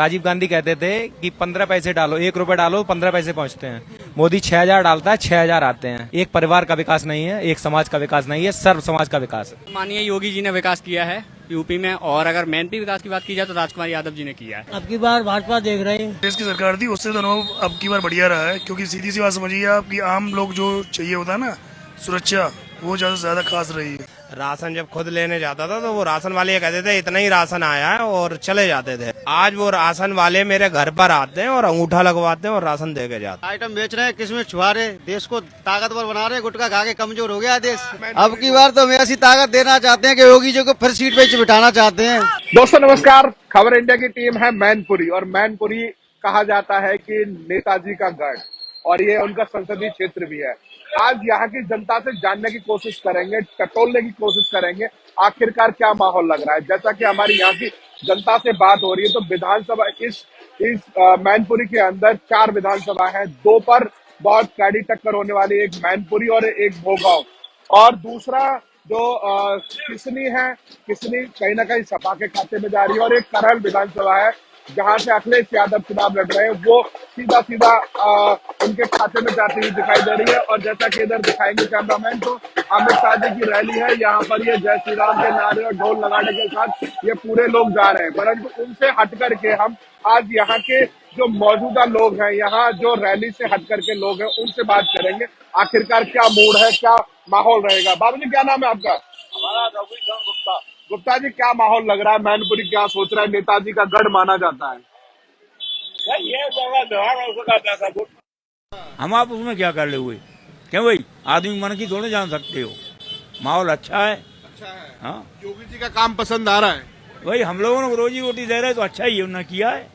राजीव गांधी कहते थे कि 15 पैसे डालो, 1 रुपए डालो 15 पैसे पहुंचते हैं। मोदी 6000 डालता है, 6000 आते हैं। एक परिवार का विकास नहीं है, एक समाज का विकास नहीं है, सर्व समाज का विकास है। माननीय योगी जी ने विकास किया है यूपी में, और अगर मेनपी विकास की बात की जाए तो राजकुमार यादव जी ने किया है। अब की बार भाजपा देख रहे हैं। देश की सरकार थी उससे तो अनुभव अब की बार बढ़िया रहा है, क्योंकि सीधी सी बात समझिए आप कि आम लोग जो चाहिए होता है ना सुरक्षा, वो ज्यादा से ज्यादा खास रही है। राशन जब खुद लेने जाता था तो वो राशन वाले कहते थे इतना ही राशन आया है और चले जाते थे। आज वो राशन वाले मेरे घर पर आते हैं और अंगूठा लगवाते हैं और राशन दे के जाते हैं। आइटम बेच रहे हैं, किसमें छुआ रहे, देश को ताकतवर बना रहे, गुटखा खा के कमजोर हो गया देश। अब की बार तो हम ऐसी ताकत देना चाहते हैं कि योगी जी को फिर सीट पे बिठाना चाहते हैं। दोस्तों नमस्कार, खबर इंडिया की टीम है मैनपुरी, और मैनपुरी कहा जाता है कि नेताजी का गढ़, और ये उनका संसदीय क्षेत्र भी है। आज यहाँ की जनता से जानने की कोशिश करेंगे, टटोलने की कोशिश करेंगे आखिरकार क्या माहौल लग रहा है। जैसा कि हमारी यहाँ की जनता से बात हो रही है तो विधानसभा इस मैनपुरी के अंदर 4 विधानसभा है। 2 पर बहुत कड़ी टक्कर होने वाली, एक मैनपुरी और एक भोगांव, और दूसरा जो किसनी है, किसनी कहीं ना कहीं सपा के खाते में जा रही है, और एक करहल विधानसभा है जहां से अखिलेश यादव चुनाव लड़ रहे हैं, वो सीधा सीधा उनके खाते में जाती हुई दिखाई दे रही है। और जैसा कि इधर दिखाएंगे कैमरामैन, तो अमित शाह जी की रैली है, यहाँ पर ये जय श्री राम के नारे और ढोल लगाने के साथ ये पूरे लोग जा रहे हैं। परंतु उनसे हट करके हम आज यहाँ के जो मौजूदा लोग हैं, यहाँ जो रैली से हट करके लोग हैं, उनसे बात करेंगे आखिरकार क्या मूड है, क्या माहौल रहेगा। बाबूजी क्या नाम है आपका? हमारा रघुवीर गुप्ता। गुप्ता जी, क्या माहौल लग रहा है? मैनपुरी क्या सोच रहा है? नेताजी का गढ़ माना जाता है। हम आप उसमें क्या कर ले हुए, क्यों भाई? आदमी मन की थोड़े जान सकते हो। माहौल अच्छा है। हाँ, योगी जी का काम पसंद आ रहा है? भाई हम लोगों को रोजी रोटी दे रहे तो अच्छा ही उन्होंने किया है।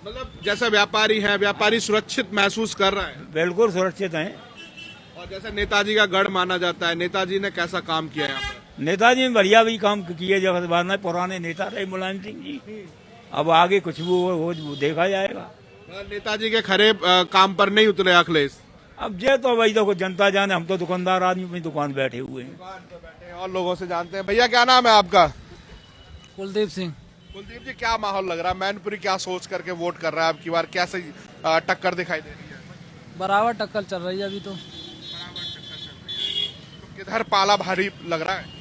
मतलब जैसे व्यापारी है, व्यापारी सुरक्षित महसूस कर रहा है? बिल्कुल सुरक्षित हैं। और जैसे नेताजी का गढ़ माना जाता है, नेताजी ने कैसा काम किया है यहाँ पर? नेताजी ने बढ़िया भी काम किए, जब बाद में पुराने नेता रहे मुलायम सिंह जी। अब आगे कुछ भी वो देखा जाएगा। नेताजी के खरे काम पर नहीं उतरे अखिलेश? अब जे तो भाई तो जनता जाने, हम तो दुकानदार आदमी अपनी दुकान बैठे हुए हैं। दुकान पे बैठे और लोगों से जानते हैं। भैया क्या नाम है आपका? कुलदीप सिंह। कुलदीप जी, क्या माहौल लग रहा है? मैनपुरी क्या सोच करके वोट कर रहा है अब की बार? कैसे टक्कर दिखाई दे रही है? बराबर टक्कर चल रही है अभी तो। किधर पाला भारी लग रहा है?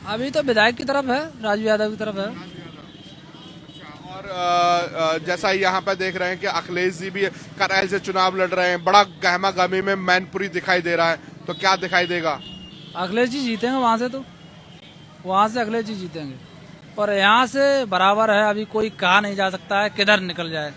अभी तो विधायक की तरफ है, राजू यादव की तरफ है। और जैसा यहाँ पे देख रहे हैं कि अखिलेश जी भी करैल से चुनाव लड़ रहे हैं, बड़ा गहमा गहमी में मैनपुरी दिखाई दे रहा है, तो क्या दिखाई देगा? अखिलेश जी जीतेंगे वहां से, तो वहां से अखिलेश जी जीतेंगे, और यहाँ से बराबर है। अभी कोई कहा नहीं जा सकता है किधर निकल जाए।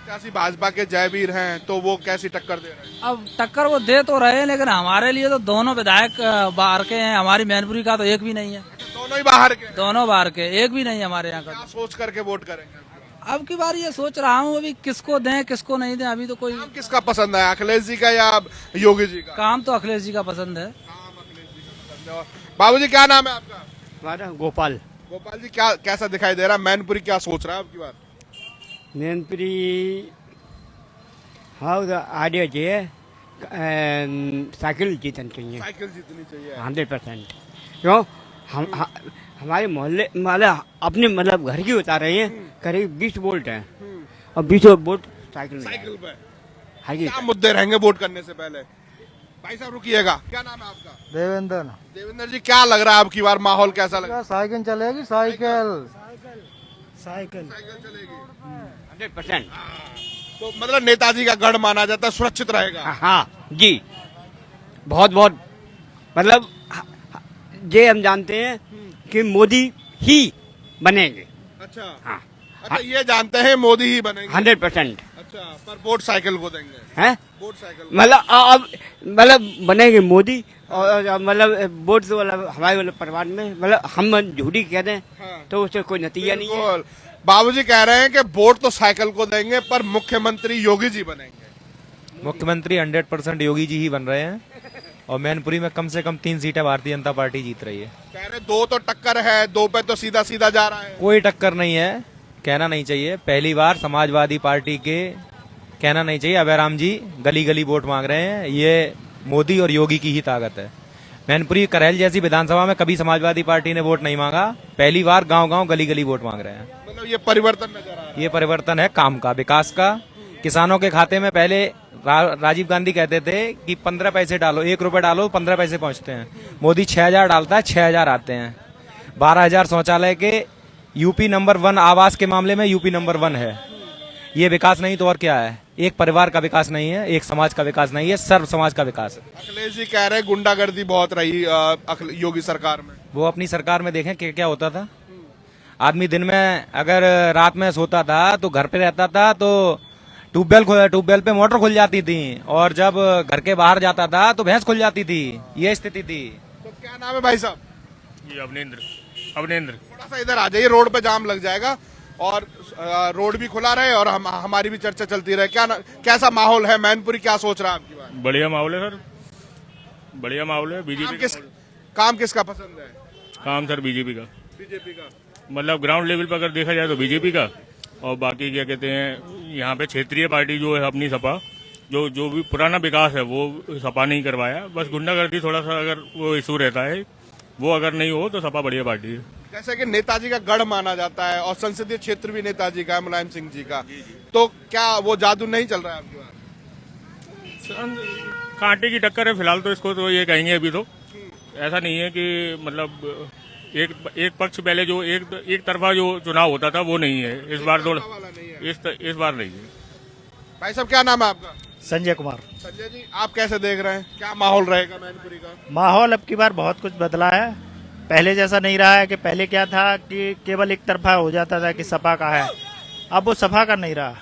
प्रत्याशी भाजपा के जयवीर हैं, तो वो कैसी टक्कर दे रहे हैं? अब टक्कर वो दे तो रहे हैं, लेकिन हमारे लिए तो दोनों विधायक बाहर के हैं। हमारी मैनपुरी का तो एक भी नहीं है। दोनों ही बाहर के? दोनों बाहर के, एक भी नहीं हमारे यहाँ क्या का। सोच करके वोट करेंगे? अब की बार ये सोच रहा हूँ अभी किसको दें किसको नहीं दें। अभी तो कोई काम किसका पसंद है, अखिलेश जी का या योगी जी का? काम तो अखिलेश जी का पसंद है। काम अखिलेश जी का पसंद है। बाबूजी क्या नाम है आपका? हमारा गोपाल। गोपाल जी, क्या कैसा दिखाई दे रहा है? मैनपुरी क्या सोच रहा है आपकी बार? मैनपुरी हाँ आइडिया चाहिए, साइकिल जीतनी चाहिए, साइकिल जीतनी चाहिए 100%। क्यों? हमारे मोहल्ले मतलब अपने मतलब घर की बता रहे हैं, करीब 20 वोल्ट हैं, और 20 वोट साइकिल में साइकिल पे। है। क्या मुद्दे रहेंगे वोट करने से पहले? भाई साहब रुकिएगा, क्या नाम है आपका? देवेंद्र। देवेंद्र जी, क्या लग रहा है आपकी बार माहौल कैसा लग रहा है? साइकिल चलेगी, साइकिल साइकिल चलेगी 100%। तो मतलब नेताजी का गढ़ माना जाता है, सुरक्षित रहेगा? हाँ जी, बहुत बहुत मतलब ये हम जानते हैं कि मोदी ही बनेंगे। अच्छा हाँ, अच्छा, ये जानते हैं मोदी ही बनेंगे 100%। अच्छा, पर वोट साइकिल को देंगे? हैं? वोट साइकिल मतलब अब मतलब बनेंगे मोदी, और मतलब वोट वाला हमारे वाले परिवार में मतलब हम झूठी कह दें तो उससे कोई नतीजा नहीं है। बाबूजी कह रहे हैं कि वोट तो साइकिल को देंगे पर मुख्यमंत्री योगी जी बनेंगे। मुख्यमंत्री 100% योगी जी ही बन रहे हैं, और मैनपुरी में कम से कम 3 सीटें भारतीय जनता पार्टी जीत रही है। कह रहे 2 तो टक्कर है, 2 पे तो सीधा सीधा जा रहा है। कोई टक्कर नहीं है, कहना नहीं चाहिए। पहली बार समाजवादी पार्टी के कहना नहीं चाहिए। अभयराम जी गली गली वोट मांग रहे हैं, ये मोदी और योगी की ही ताकत है। मैनपुरी करैल जैसी विधानसभा में कभी समाजवादी पार्टी ने वोट नहीं मांगा, पहली बार गांव गांव गली गली वोट मांग रहे हैं। मतलब ये परिवर्तन नजर आ रहा है। ये परिवर्तन है काम का, विकास का। किसानों के खाते में पहले राजीव गांधी कहते थे कि 15 पैसे डालो, 1 रुपए डालो 15 पैसे पहुंचते हैं। मोदी 6000 डालता है, 6000 आते हैं। 12,000 शौचालय के यूपी नंबर 1, आवास के मामले में यूपी नंबर 1 है। ये विकास नहीं तो और क्या है? एक परिवार का विकास नहीं है, एक समाज का विकास नहीं है, सर्व समाज का विकास है। अखिलेश जी कह रहे हैं गुंडागर्दी बहुत रही योगी सरकार में। वो अपनी सरकार में देखें कि क्या होता था। आदमी दिन में अगर रात में सोता था तो घर पे रहता था तो ट्यूबवेल पे मोटर खुल जाती थी, और जब घर के बाहर जाता था तो भैंस खुल जाती थी। ये स्थिति थी। तो क्या नाम है भाई साहब? जी अवनेंद्र। थोड़ा सा इधर आ जाइए, रोड पे जाम लग जाएगा और रोड भी खुला रहे और हमारी भी चर्चा चलती रहे। कैसा माहौल है मैनपुरी, क्या सोच रहा है आपकी बात? बढ़िया माहौल है सर, बढ़िया माहौल है। बीजेपी काम किसका पसंद है? काम सर बीजेपी का, का मतलब ग्राउंड लेवल पर अगर देखा जाए तो बीजेपी का, और बाकी क्या कहते हैं यहाँ पे क्षेत्रीय पार्टी जो है अपनी सपा, जो भी पुराना विकास है वो सपा नहीं करवाया। बस गुंडागर्दी थोड़ा सा अगर वो इशू रहता है, वो अगर नहीं हो तो सपा बढ़िया पार्टी है। जैसे कि नेताजी का गढ़ माना जाता है और संसदीय क्षेत्र भी नेताजी का है, मुलायम सिंह जी का, तो क्या वो जादू नहीं चल रहा है आपकी बात? कांटे की टक्कर है फिलहाल तो, इसको तो ये कहेंगे अभी तो। ऐसा नहीं है कि मतलब एक पक्ष पहले जो एक तरफा जो चुनाव होता था वो नहीं है इस बार। तो इस बार नहीं है। भाई साहब क्या नाम है आपका? संजय कुमार। संजय जी आप कैसे देख रहे हैं, क्या माहौल रहेगा मैनपुरी का? माहौल अब की बार बहुत कुछ बदला है, पहले जैसा नहीं रहा है। कि पहले क्या था कि केवल एक तरफा हो जाता था कि सपा का है, अब वो सपा का नहीं रहा।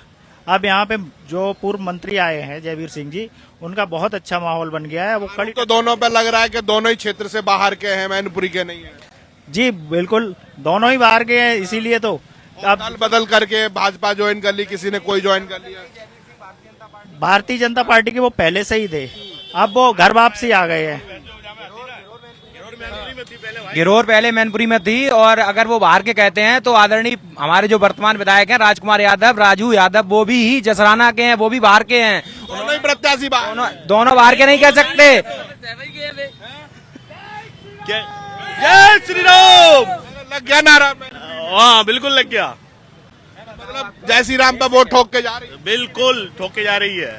अब यहाँ पे जो पूर्व मंत्री आए हैं जयवीर सिंह जी, उनका बहुत अच्छा माहौल बन गया है। वो कड़ी तो दोनों पे लग रहा है कि दोनों ही क्षेत्र से बाहर के हैं, मैनपुरी के नहीं है। जी बिल्कुल, दोनों ही बाहर के हैं, इसीलिए तो अब दल बदल करके भाजपा ज्वाइन कर ली, किसी ने कोई ज्वाइन कर लिया। भारतीय जनता पार्टी के वो पहले से ही थे, अब वो घर वापसी आ गए हैं। गिरोर पहले मैनपुरी में थी, और अगर वो बाहर के कहते हैं तो आदरणीय हमारे जो वर्तमान विधायक हैं राजकुमार यादव, राजू यादव, वो भी ही जसराना के हैं, वो भी बाहर के हैं। दोनों ही प्रत्याशी दोनों बाहर के नहीं कह सकते। जय श्री राम। लग गया नारा? हाँ बिल्कुल लग गया। मतलब जय श्री राम का वोट ठोक के जा रही है? बिल्कुल ठोक के जा रही है।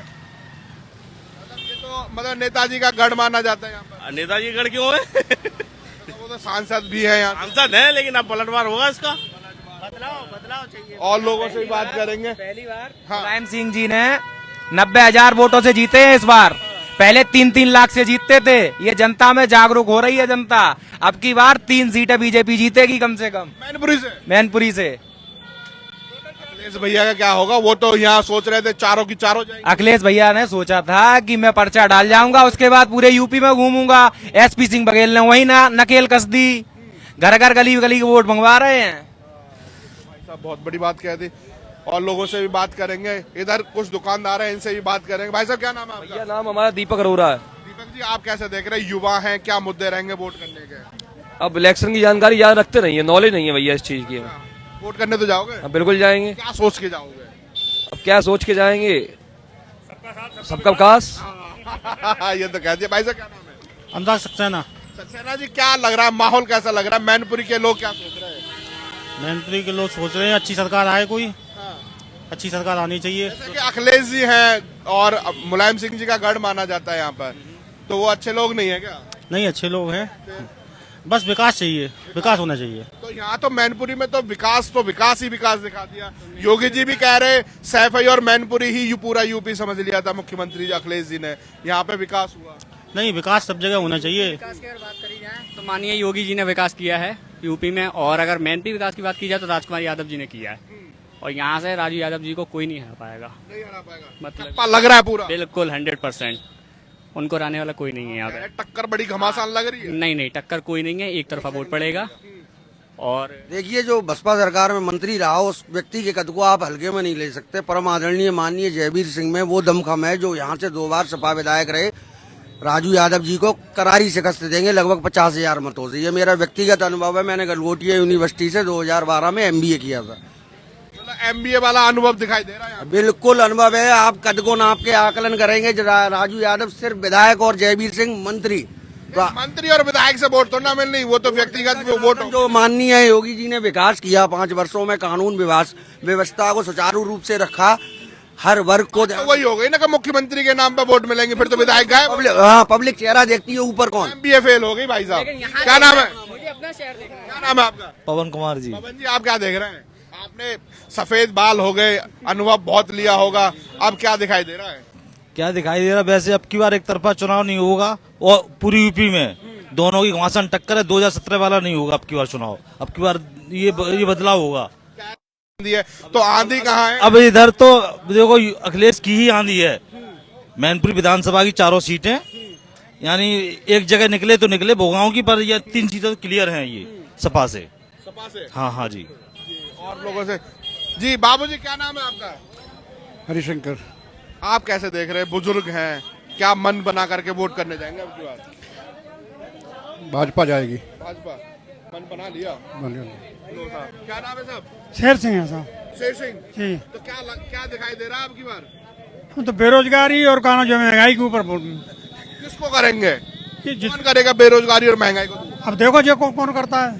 ये तो मतलब नेताजी का गढ़ माना जाता है यहाँ पर। नेताजी गढ़ क्यों है? वो तो सांसद भी है यहाँ, सांसद है, लेकिन अब पलटवार होगा इसका। बदलाव चाहिए। और लोगों से भी बात करेंगे। पहली बार हाँ। मुलायम सिंह जी ने 90,000 वोटों से जीते हैं इस बार। पहले 3-3 लाख से जीतते थे। ये जनता में जागरूक हो रही है जनता। अब की बार 3 सीटें बीजेपी जीतेगी कम से कम मैनपुरी से। अखिलेश भैया का क्या होगा? वो तो यहाँ सोच रहे थे चारों की चारों जाएंगे। अखिलेश भैया ने सोचा था कि मैं पर्चा डाल जाऊंगा, उसके बाद पूरे यूपी में घूमूंगा। एसपी सिंह बघेल ने वही नकेल कस दी, घर घर गली गली के वोट मंगवा रहे हैं। भाई साहब बहुत बड़ी बात कह दी, और लोगों से भी बात करेंगे। इधर कुछ दुकानदार हैं, इनसे भी बात करेंगे। भाई साहब क्या नाम है आपका? नाम हमारा दीपक अरोड़ा है। दीपक जी आप कैसे देख रहे हैं, युवा हैं, क्या मुद्दे रहेंगे वोट करने के? अब इलेक्शन की जानकारी याद रखते नहीं है, नॉलेज नहीं है भैया इस चीज की। वोट करने तो जाओगे? अब बिल्कुल जाएंगे। क्या सोच के जाओगे? अब क्या सोच के जाएंगे, सबका विकास। ये तो कह दिया। भाई साहब क्या नाम है? अनुराग सक्सेना। सक्सेना जी क्या लग रहा है, माहौल कैसा लग रहा है? मैनपुरी के लोग क्या सोच रहे हैं? मैनपुरी के लोग सोच रहे हैं अच्छी सरकार आए, कोई अच्छी सरकार आनी चाहिए। जैसे कि अखिलेश जी हैं और मुलायम सिंह जी का गढ़ माना जाता है यहाँ पर, तो वो अच्छे लोग नहीं है क्या? नहीं, अच्छे लोग हैं, बस विकास चाहिए, विकास होना चाहिए। तो यहाँ तो मैनपुरी में तो विकास ही विकास दिखा दिया। योगी जी भी कह रहे सैफई और मैनपुरी ही पूरा यूपी समझ लिया था मुख्यमंत्री अखिलेश जी ने, यहाँ पे विकास हुआ नहीं। विकास सब जगह होना चाहिए। विकास की अगर बात करी जाए तो मानिए योगी जी ने विकास किया है यूपी में, और अगर मैनपुरी विकास की बात की जाए तो राजकुमार यादव जी ने किया है, और यहाँ से राजू यादव जी को कोई नहीं हरा पाएगा। नहीं हरा पाएगा मतलब लग रहा है पूरा? बिल्कुल 100%। उनको हराने वाला कोई नहीं है यहाँ पे। टक्कर बड़ी घमासान लग रही है? नहीं, टक्कर कोई नहीं है, एक तरफा वोट पड़ेगा। और देखिए जो बसपा सरकार में मंत्री रहा उस व्यक्ति के कद को आप हल्के में नहीं ले सकते। परम आदरणीय माननीय जयवीर सिंह में वो दमखम है जो यहाँ से 2 बार सपा विधायक रहे। राजू यादव जी को करारी शिकस्त देंगे लगभग 50,000 मतों से। ये मेरा व्यक्तिगत अनुभव है। मैंने गलगोटिया यूनिवर्सिटी से 2012 में MBA किया था। MBA वाला अनुभव दिखाई दे रहा है? बिल्कुल अनुभव है। आप कद को नाप के आकलन करेंगे। राजू यादव सिर्फ विधायक और जयवीर सिंह मंत्री, मंत्री और विधायक से वोट तो ना मिलनी, वो तो व्यक्तिगत वोट हो। जो माननीय योगी जी ने विकास किया 5 वर्षों में, कानून व्यवस्था को सुचारू रूप से रखा, हर वर्ग को तो वही हो गई ना कि मुख्यमंत्री के नाम पे वोट मिलेंगे, फिर तो विधायक गायब। हाँ, पब्लिक चेहरा देखती है, ऊपर कौन। MBA फेल हो गई भाई साहब। क्या नाम है? क्या नाम है आपका? पवन कुमार जी। पवन जी, आप क्या देख रहे हैं? आपने सफेद बाल हो गए, अनुभव बहुत लिया होगा, अब क्या दिखाई दे रहा है? क्या दिखाई दे रहा है? वैसे अब की बार एक तरफा चुनाव नहीं होगा, और पूरी यूपी में दोनों की घमासान टक्कर है। 2017 वाला नहीं होगा अब की बार चुनाव, अब की बार ये बदलाव होगा। तो आंधी कहाँ है? अब इधर तो देखो अखिलेश की ही आंधी है। मैनपुरी विधानसभा की 4 सीटें, यानी एक जगह निकले तो निकले भोगांव की, पर ये 3 सीटें तो क्लियर हैं ये सपा से। सपा से? हाँ जी। और लोगों से जी। बाबूजी, क्या नाम है आपका? हरिशंकर। आप कैसे देख रहे हैं? बुजुर्ग हैं, क्या मन बना करके वोट करने जाएंगे अब की बार? भाजपा जाएगी। भाजपा मन बना लिया। क्या नाम है साहब? शेर सिंह है साहब। शेर सिंह जी। तो क्या दिखाई दे रहा है अब की बार? हम तो बेरोजगारी और कानून जो महंगाई के ऊपर किसको करेंगे? कौन करेगा बेरोजगारी और महंगाई को? अब देखो जो कौन करता है।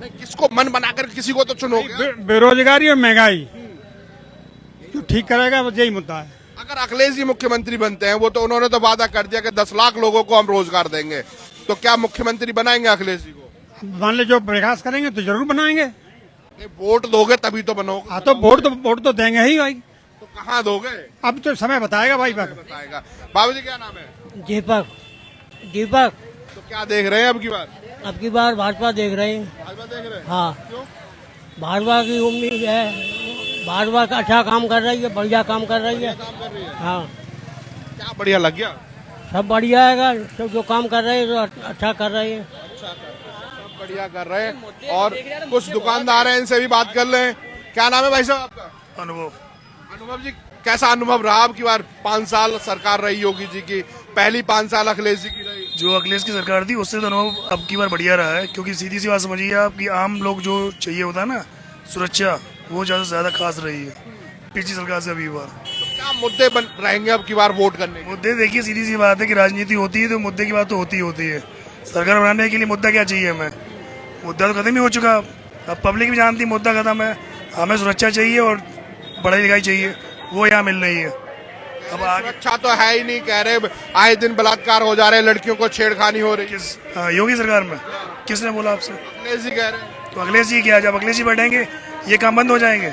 नहीं, किसको मन बनाकर किसी को तो चुनोगे। बेरोजगारी और महंगाई जो ठीक करेगा बस यही मुद्दा है। अगर अखिलेश जी मुख्यमंत्री बनते हैं, वो तो उन्होंने तो वादा कर दिया कि 10 लाख लोगों को हम रोजगार देंगे, तो क्या मुख्यमंत्री बनाएंगे अखिलेश जी को? मान ले जो विकास करेंगे तो जरूर बनाएंगे। वोट दोगे तभी तो बनोगे। हाँ, तो वोट तो देंगे ही भाई। तो कहाँ दोगे? अब तो समय बताएगा भाई। बताएगा। बाबूजी, क्या नाम है? दीपक। दीपक। तो क्या देख रहे हैं अब की बार? अब की बार भाजपा देख रहे हैं। भाजपा देख रहे हैं? हाँ, क्यों? भाजपा की उम्मीद है। भाजपा का अच्छा काम कर रही है, बढ़िया काम कर रही है। हाँ, क्या बढ़िया लग गया? सब बढ़िया है, सब जो काम कर रहे हैं तो अच्छा कर रहे हैं। सब बढ़िया कर रहे हैं। और कुछ दुकानदार हैं, इनसे भी बात कर लें। क्या नाम है भाई साहब आपका? अनुभव। अनुभव जी, कैसा अनुभव रहा अब की बार? 5 साल सरकार रही योगी जी की, पहली 5 साल अखिलेश जी की रही। जो अखिलेश की सरकार थी उससे तो अनुभव अब की बार बढ़िया रहा है, क्योंकि सीधी सी बात समझिए आप कि आम लोग जो चाहिए होता है ना सुरक्षा, वो ज्यादा से ज्यादा खास रही है पिछली सरकार से अभी बार। तो क्या मुद्दे बन रहेंगे अब की बार वोट करने? मुद्दे देखिए, सीधी सी बात है कि राजनीति होती है तो मुद्दे की बात तो होती है। सरकार बनाने के लिए मुद्दा क्या चाहिए हमें? मुद्दा तो खत्म ही हो चुका। अब पब्लिक भी जानती मुद्दा खत्म है, हमें सुरक्षा चाहिए और पढ़ाई लिखाई चाहिए, वो यहाँ मिल रही है। अब आगे अच्छा तो है ही नहीं, कह रहे आए दिन बलात्कार हो जा रहे हैं, लड़कियों को छेड़खानी हो रही है। योगी सरकार में किसने बोला आपसे? अखिलेश जी कह रहे हैं। तो अखिलेश जी क्या, जब अखिलेश जी बैठेंगे ये काम बंद हो जाएंगे?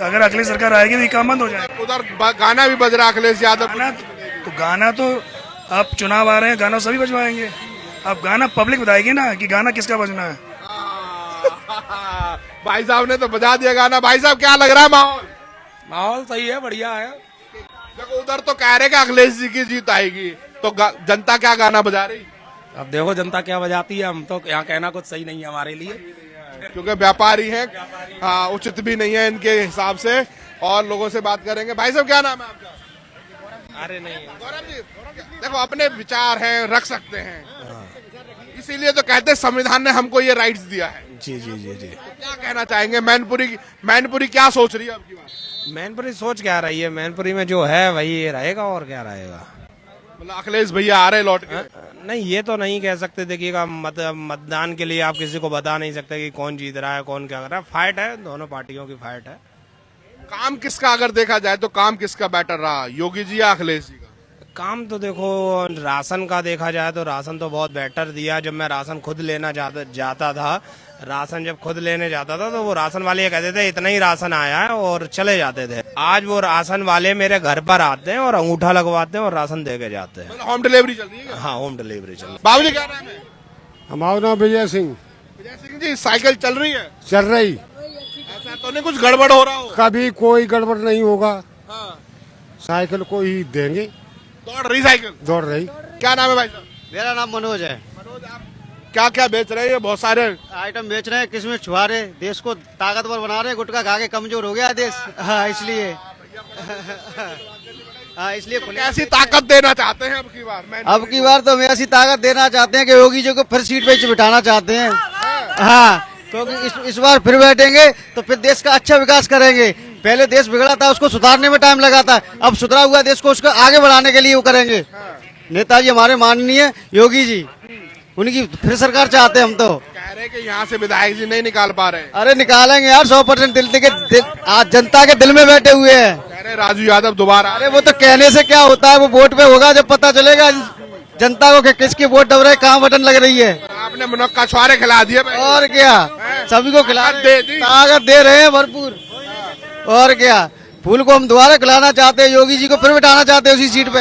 अगर अखिलेश सरकार आएगी तो ये काम बंद हो जाएंगे। उधर गाना भी बज रहा अखिलेश यादव। गाना तो अब चुनाव आ रहे हैं, गाना सभी बजवाएंगे। अब गाना पब्लिक बताएगी ना कि गाना किसका बजना है। भाई साहब ने तो बजा दिया गाना। भाई साहब, क्या लग रहा है माहौल? माहौल सही है, बढ़िया है। देखो उधर तो कह रहे कि अखिलेश जी की जीत आएगी, तो जनता क्या गाना बजा रही? अब देखो जनता क्या बजाती है, हम तो यहाँ कहना कुछ सही नहीं है हमारे लिए, क्योंकि व्यापारी हैं। हाँ, उचित भी नहीं है इनके हिसाब से। और लोगों से बात करेंगे। भाई साहब, क्या नाम है आपका? अरे नहीं, गौरव जी, देखो अपने विचार हैं, रख सकते हैं, इसीलिए तो कहते हैं संविधान ने हमको ये राइट्स दिया है। जी जी जी जी। तो क्या कहना चाहेंगे? मैनपुरी क्या सोच रही है अब की बार? मैनपुरी सोच क्या रही है? मैनपुरी में जो है वही रहेगा, और क्या रहेगा। मतलब अखिलेश भैया आ रहे लौट के? नहीं, ये तो नहीं कह सकते। देखिएगा, मतदान के लिए आप किसी को बता नहीं सकते कि कौन जीत रहा है, कौन क्या कर रहा है। फाइट है, दोनों पार्टियों की फाइट है। काम किसका अगर देखा जाए तो काम किसका बेटर रहा, योगी जी या अखिलेश जी का? काम तो देखो, राशन का देखा जाए तो राशन तो बहुत बेटर दिया। जब मैं राशन खुद लेना जाता था, राशन जब खुद लेने जाता था तो वो राशन वाले ये कहते थे इतना ही राशन आया है और चले जाते थे। आज वो राशन वाले मेरे घर पर आते हैं और अंगूठा लगवाते हैं और राशन दे के जाते हैं। होम डिलीवरी चल रही है? हाँ, होम डिलीवरी चल रही है। बाबूजी, क्या नाम है? हमारा नाम विजय सिंह। विजय सिंह जी, साइकिल चल रही है? चल रही। ऐसा तो नहीं कुछ गड़बड़ हो रहा हो? कभी कोई गड़बड़ नहीं होगा। हाँ। साइकिल को ही देंगे। दौड़ रही साइकिल? दौड़ रही। क्या नाम है भाई साहब? मेरा नाम मनोज है। मनोज, आप क्या क्या बेच रहे हैं? बहुत सारे आइटम बेच रहे हैं, किसमें छुआ रहे, देश को ताकतवर बना रहे। गुटखा खा के कमजोर हो गया देश। हाँ, इसलिए हाँ, इसलिए कैसी ताकत देना चाहते हैं अब की बार तो हम ऐसी ताकत देना चाहते हैं कि योगी जी को फिर सीट पे बिठाना चाहते हैं। हाँ, क्योंकि इस बार फिर बैठेंगे तो फिर देश का अच्छा विकास करेंगे। पहले देश बिगड़ा था, उसको सुधारने में टाइम लगा था, अब सुधरा हुआ देश को उसको आगे बढ़ाने के लिए वो करेंगे। नेताजी हमारे माननीय योगी जी, उनकी फिर सरकार चाहते हैं हम तो। कह रहे कि यहाँ से विधायक जी नहीं निकाल पा रहे। अरे निकालेंगे यार, 100% आज जनता के दिल में बैठे हुए हैं। कह रहे राजू यादव दोबारा। अरे वो तो कहने से क्या होता है, वो वोट पे होगा जब पता चलेगा जनता को कि किसकी वोट दब रहे, कहाँ बटन लग रही है। आपने मुनक्का छुआरे खिला दिए और क्या, सभी को खिला ताकत दे रहे हैं भरपूर। और क्या, फूल को हम दोबारा खिलाना चाहते हैं, योगी जी को फिर बिठाना चाहते हैं उसी सीट पे।